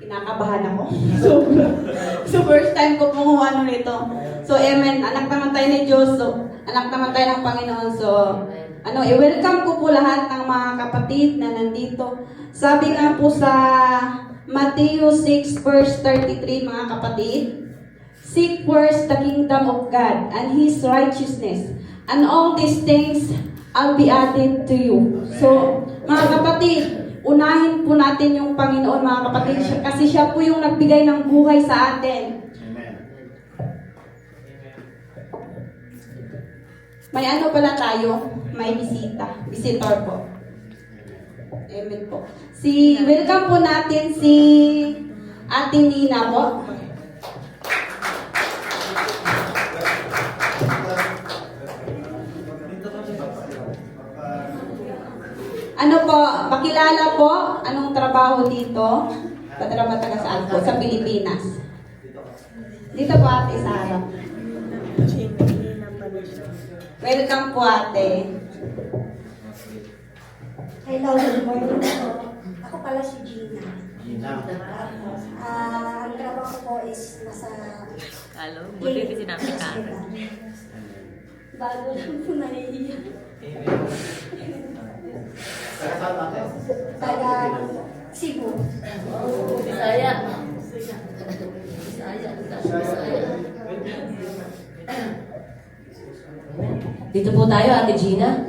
kinakabahan ako. So first time ko kumuha ano nito. So amen, anak naman tayo ni Diyos. So anak naman tayo ng Panginoon. So i-welcome ko po lahat ng mga kapatid na nandito. Sabi nga po sa Matthew 6 verse 33 mga kapatid, seek first the kingdom of God and His righteousness, and all these things I'll be added to you. So mga kapatid, unahin po natin yung Panginoon mga kapatid, kasi siya po yung nagbigay ng buhay sa atin. Amen. May ano pala tayo? May visitor po. Amen po. Welcome po natin si Ate Nina po. Ano po, pakilala po, anong trabaho dito? Patrabaho taga saan po? Sa Pilipinas. Dito po ate sa harap. Welcome po ate. Hello, good morning po. Ako pala si Gina. Gina. Ang trabaho ko is nasa... Halo, buti hindi sinabi ka. Bago lang po nahihiya. Taga saan ate? Taga Cebu. Bisaya. Bisaya. Dito po tayo, Ate Gina.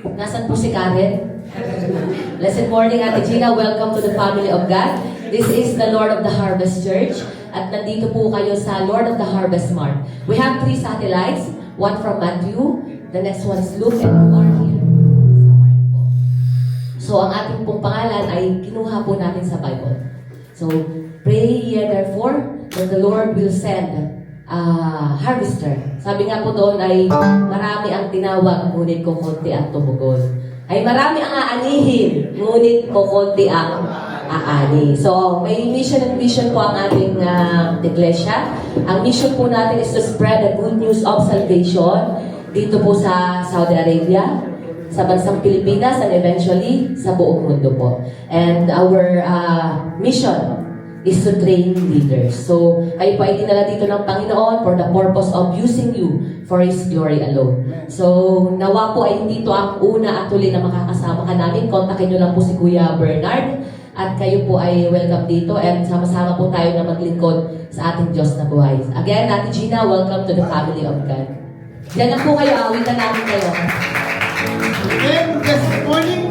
Nasaan po si Karen? Blessed morning, Ate Gina. Welcome to the family of God. This is the Lord of the Harvest Church. At nandito po kayo sa Lord of the Harvest Mart. We have 3 satellites. One from Matthew. The next one is Luke and one here sa Mark po. So, ang ating pong pangalan ay kinuha po natin sa Bible. So, pray ye therefore that the Lord will send harvester. Sabi nga po doon ay marami ang tinawag, ngunit kukunti ang tumugon. Ay marami ang aanihin, ngunit kukunti ang aani. So, may mission and vision po ang ating iglesia. Ang mission po natin is to spread the good news of salvation dito po sa Saudi Arabia, sa bansang Pilipinas, and eventually sa buong mundo po. And our mission is to train leaders. So, kayo po ay dinala dito ng Panginoon for the purpose of using you for His glory alone. So, nawa po ay hindi ito ang una at huli na makakasama ka namin. Kontakin nyo lang po si Kuya Bernard at kayo po ay welcome dito and sama-sama po tayo na maglingkod sa ating Diyos na buhay. Again, Ate Gina, welcome to the family of God. Diyan lang po kayo, awitan namin kayo. Amen. Good morning